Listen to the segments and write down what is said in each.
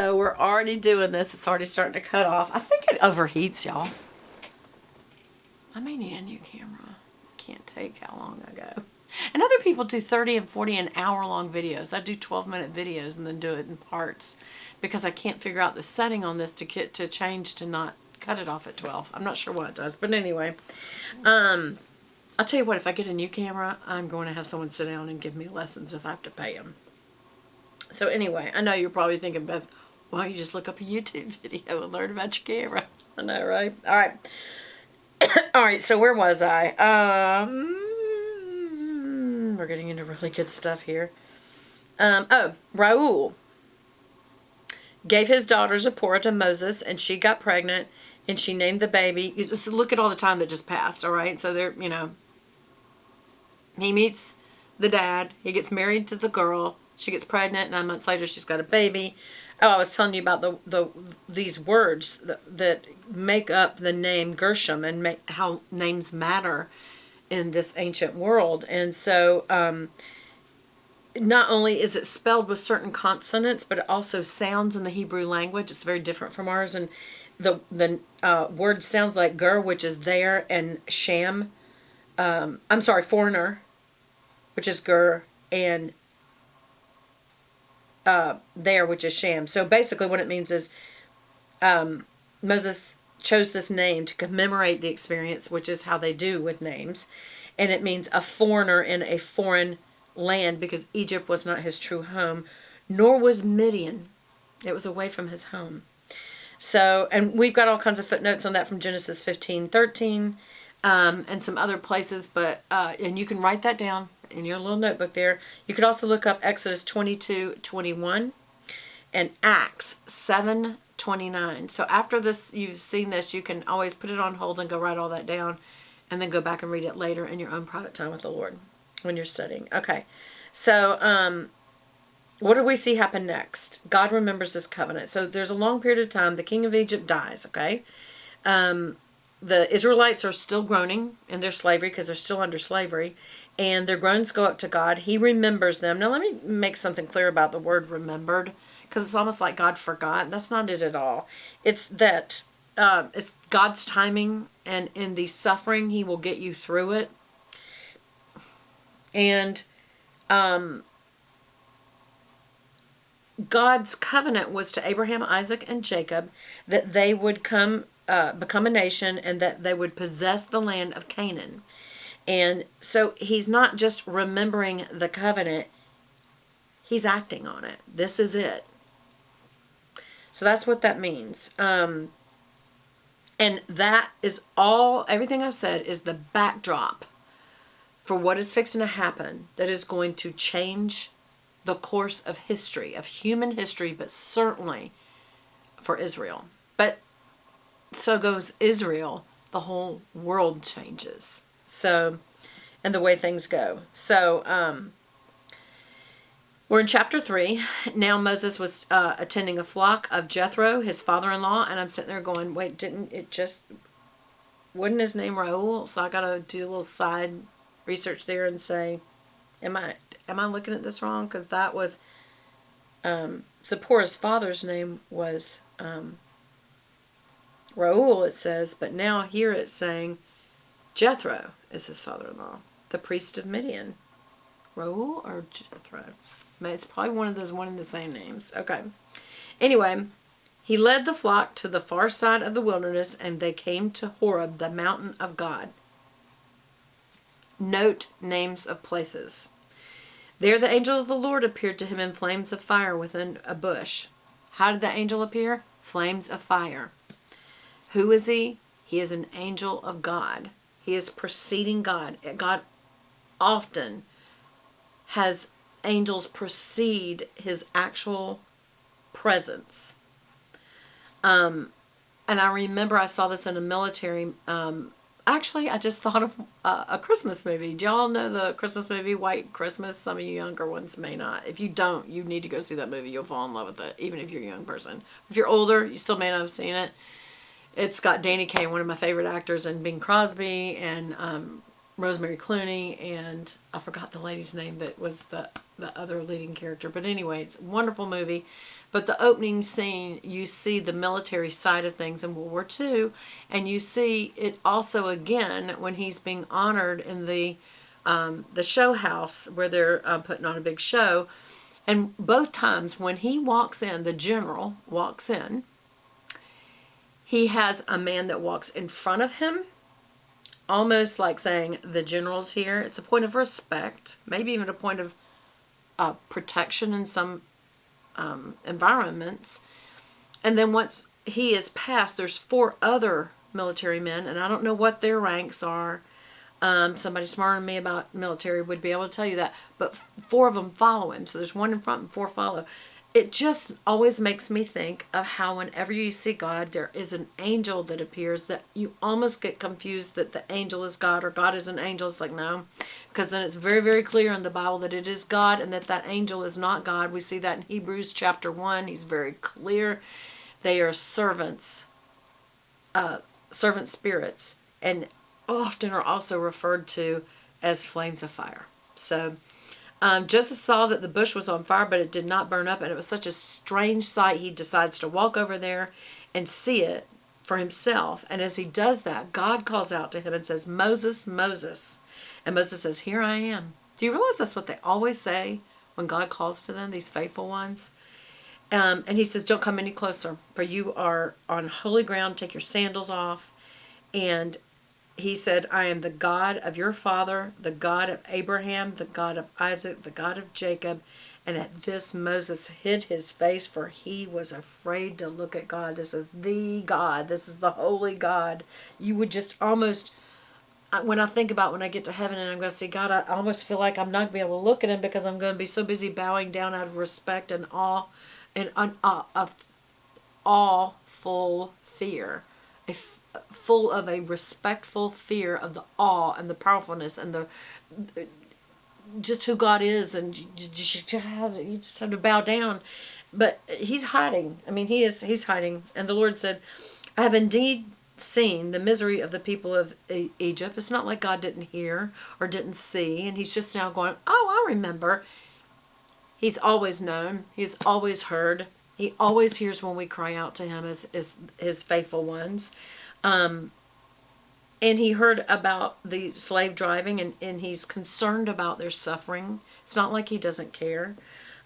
So we're already doing this. It's already starting to cut off. I think it overheats, y'all. I may need a new camera. Can't take how long I go. And other people do 30 and 40 and hour-long videos. I do 12-minute videos and then do it in parts because I can't figure out the setting on this to get to change to not cut it off at 12. I'm not sure what it does, but anyway. I'll tell you what, if I get a new camera, I'm going to have someone sit down and give me lessons if I have to pay them. So anyway, I know you're probably thinking, Beth, why don't you just look up a YouTube video and learn about your camera? I know, right? All right. All right, so where was I? We're getting into really good stuff here. Raul gave his daughter Zipporah to Moses, and she got pregnant, and she named the baby. You just look at all the time that just passed, all right? So there, he meets the dad. He gets married to the girl. She gets pregnant. 9 months later, she's got a baby. Oh, I was telling you about these words that make up the name Gershom and how names matter in this ancient world. And so not only is it spelled with certain consonants, but it also sounds in the Hebrew language. It's very different from ours. And the word sounds like ger, which is there, and sham. Foreigner, which is ger, and there, which is sham. So basically what it means is Moses chose this name to commemorate the experience, which is how they do with names. And it means a foreigner in a foreign land, because Egypt was not his true home, nor was Midian. It was away from his home. So, and we've got all kinds of footnotes on that from Genesis 15:13 and some other places, but and you can write that down in your little notebook there. You could also look up Exodus 22:21 and Acts 7:29. So after this, you've seen this, you can always put it on hold and go write all that down, and then go back and read it later in your own private time with the Lord when you're studying. Okay, so what do we see happen next? God remembers this covenant. So there's a long period of time. The king of Egypt dies, okay? The Israelites are still groaning in their slavery because they're still under slavery. And their groans go up to God. He remembers them. Now let me make something clear about the word remembered, because it's almost like God forgot. That's not it at all. It's that it's God's timing, and in the suffering, He will get you through it. And God's covenant was to Abraham, Isaac, and Jacob that they would become a nation, and that they would possess the land of Canaan. And so He's not just remembering the covenant, He's acting on it. This is it. So that's what that means. And that is all, everything I've said is the backdrop for what is fixing to happen that is going to change the course of history, of human history, but certainly for Israel. But so goes Israel, the whole world changes. So, and the way things go. So, we're in chapter 3. Now Moses was attending a flock of Jethro, his father-in-law, and I'm sitting there going, wait, wasn't his name Raul? So I got to do a little side research there and say, am I looking at this wrong? Because that was, Zipporah's father's name was Raul, it says, but now here it's saying Jethro is his father-in-law, the priest of Midian. Raul or Jethro? It's probably one of those one and the same names. Okay. Anyway, he led the flock to the far side of the wilderness, and they came to Horeb, the mountain of God. Note names of places. There the angel of the Lord appeared to him in flames of fire within a bush. How did the angel appear? Flames of fire. Who is he? He is an angel of God. He is preceding God. God often has angels precede His actual presence. And I remember I saw this in a military. Actually, I just thought of a Christmas movie. Do y'all know the Christmas movie White Christmas? Some of you younger ones may not. If you don't, you need to go see that movie. You'll fall in love with it, even if you're a young person. If you're older, you still may not have seen it. It's got Danny Kaye, one of my favorite actors, and Bing Crosby, and Rosemary Clooney, and I forgot the lady's name that was the other leading character. But anyway, it's a wonderful movie. But the opening scene, you see the military side of things in World War II, and you see it also again when he's being honored in the show house where they're putting on a big show. And both times when he walks in, the general walks in, he has a man that walks in front of him, almost like saying, the general's here. It's a point of respect, maybe even a point of protection in some environments. And then once he is passed, there's 4 other military men, and I don't know what their ranks are. Somebody smarter than me about military would be able to tell you that. But 4 of them follow him. So there's 1 in front and 4 follow. It just always makes me think of how whenever you see God, there is an angel that appears that you almost get confused that the angel is God or God is an angel. It's like, no. Because then it's very, very clear in the Bible that it is God and that angel is not God. We see that in Hebrews chapter 1. He's very clear. They are servant spirits. And often are also referred to as flames of fire. So Joseph saw that the bush was on fire, but it did not burn up, and it was such a strange sight, he decides to walk over there and see it for himself. And as he does that, God calls out to him and says, Moses, Moses. And Moses says, here I am. Do you realize that's what they always say when God calls to them, these faithful ones? And he says, don't come any closer, for you are on holy ground. Take your sandals off. And he said, I am the God of your father, the God of Abraham, the God of Isaac, the God of Jacob. And at this, Moses hid his face, for he was afraid to look at God. This is the God. This is the holy God. You would just almost, when I think about when I get to heaven and I'm going to see God, I almost feel like I'm not going to be able to look at him because I'm going to be so busy bowing down out of respect and awe and awful fear. Full of a respectful fear of the awe and the powerfulness and the just who God is, and you just have to bow down. But he's hiding. I mean, he's hiding. And the Lord said, I have indeed seen the misery of the people of Egypt. It's not like God didn't hear or didn't see, and he's just now going, oh, I remember. He's always known. He's always heard. He always hears when we cry out to him as his faithful ones. And he heard about the slave driving, and he's concerned about their suffering. It's not like he doesn't care.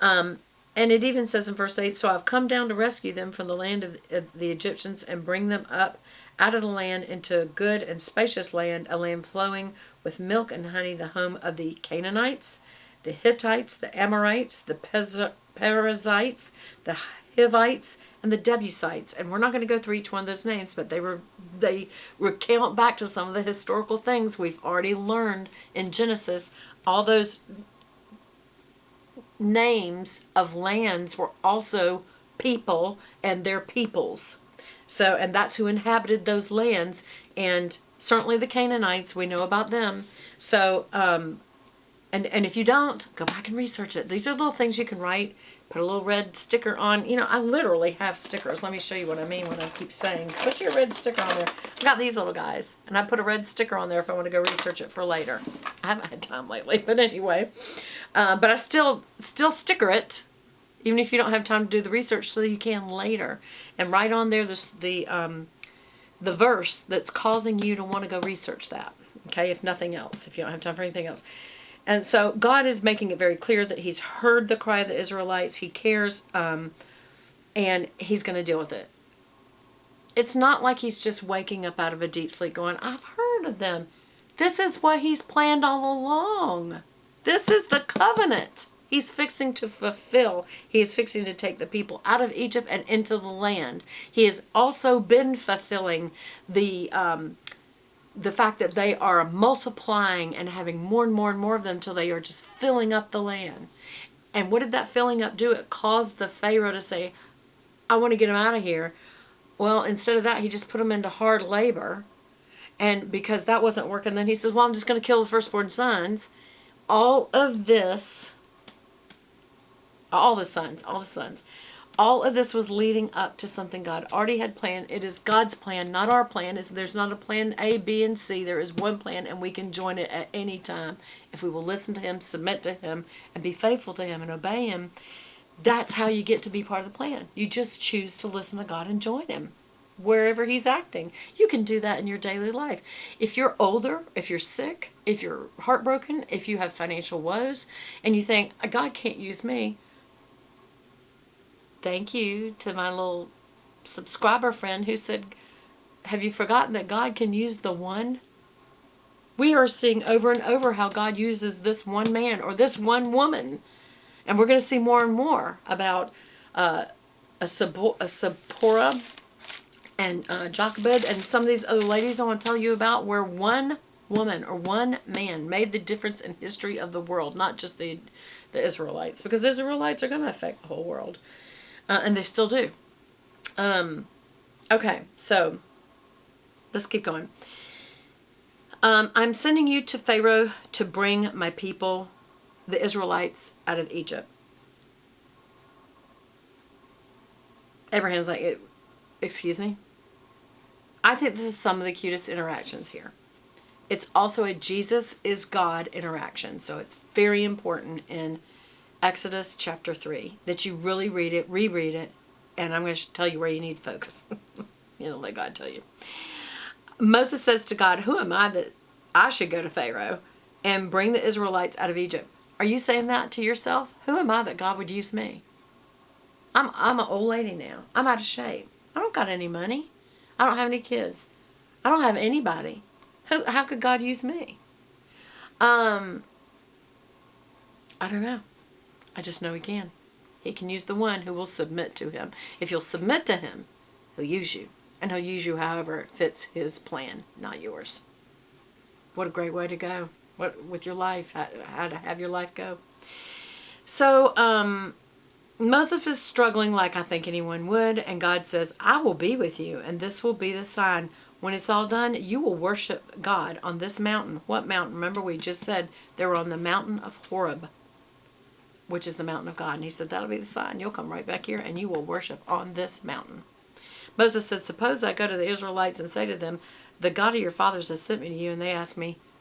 And it even says in verse 8, so I've come down to rescue them from the land of the Egyptians and bring them up out of the land into a good and spacious land, a land flowing with milk and honey, the home of the Canaanites, the Hittites, the Amorites, the Perizzites, the Hivites, and the Jebusites. And we're not going to go through each one of those names, but they recount back to some of the historical things we've already learned in Genesis. All those names of lands were also people and their peoples. So, and that's who inhabited those lands. And certainly the Canaanites, we know about them. So, and if you don't, go back and research it. These are little things you can write. Put a little red sticker on. You know, I literally have stickers. Let me show you what I mean when I keep saying, put your red sticker on there. I got these little guys, and I put a red sticker on there if I want to go research it for later. I haven't had time lately, but anyway. But I still sticker it, even if you don't have time to do the research, so you can later. And write on there the verse that's causing you to want to go research that. Okay, if nothing else, if you don't have time for anything else. And so God is making it very clear that he's heard the cry of the Israelites. He cares, and he's going to deal with it. It's not like he's just waking up out of a deep sleep going, I've heard of them. This is what he's planned all along. This is the covenant he's fixing to fulfill. He is fixing to take the people out of Egypt and into the land. He has also been fulfilling the fact that they are multiplying and having more and more and more of them till they are just filling up the land. And what did that filling up do? It caused the Pharaoh to say, I want to get them out of here. Well, instead of that, he just put them into hard labor. And because that wasn't working, then he said, well, I'm just going to kill the firstborn sons. All of this, all the sons. All of this was leading up to something God already had planned. It is God's plan, not our plan. There's not a plan A, B, and C. There is one plan, and we can join it at any time. If we will listen to him, submit to him, and be faithful to him and obey him, That's how you get to be part of the plan. You just choose to listen to God and join Him wherever He's acting. You can do that in your daily life. If you're older, if you're sick, if you're heartbroken, if you have financial woes, and you think, God can't use me, thank you to my little subscriber friend who said, have you forgotten that God can use the one? We are seeing over and over how God uses this one man or this one woman. And we're going to see more and more about a Sephora and Jochebed and some of these other ladies I want to tell you about, where one woman or one man made the difference in history of the world, not just the Israelites, because the Israelites are going to affect the whole world, and they still do. Okay, so let's keep going. I'm sending you to Pharaoh to bring my people, the Israelites, out of Egypt. Abraham's like, excuse me? I think this is some of the cutest interactions here. It's also a Jesus is God interaction. So it's very important in Exodus chapter 3 that you really read it, reread it, and I'm going to tell you where you need to focus. Let God tell you. Moses says to God, who am I that I should go to Pharaoh and bring the Israelites out of Egypt? Are you saying that to yourself? Who am I that God would use me? I'm an old lady now. I'm out of shape. I don't got any money. I don't have any kids. I don't have anybody. How could God use me? I don't know. I just know He can. He can use the one who will submit to Him. If you'll submit to Him, He'll use you. And He'll use you however it fits His plan, not yours. What a great way to go. With your life, how to have your life go. So, Moses is struggling like I think anyone would, and God says, I will be with you, and this will be the sign. When it's all done, you will worship God on this mountain. What mountain? Remember, we just said they were on the mountain of Horeb, which is the mountain of God. And He said, that'll be the sign. You'll come right back here, and you will worship on this mountain. Moses said, suppose I go to the Israelites and say to them, the God of your fathers has sent me to you, and they ask me,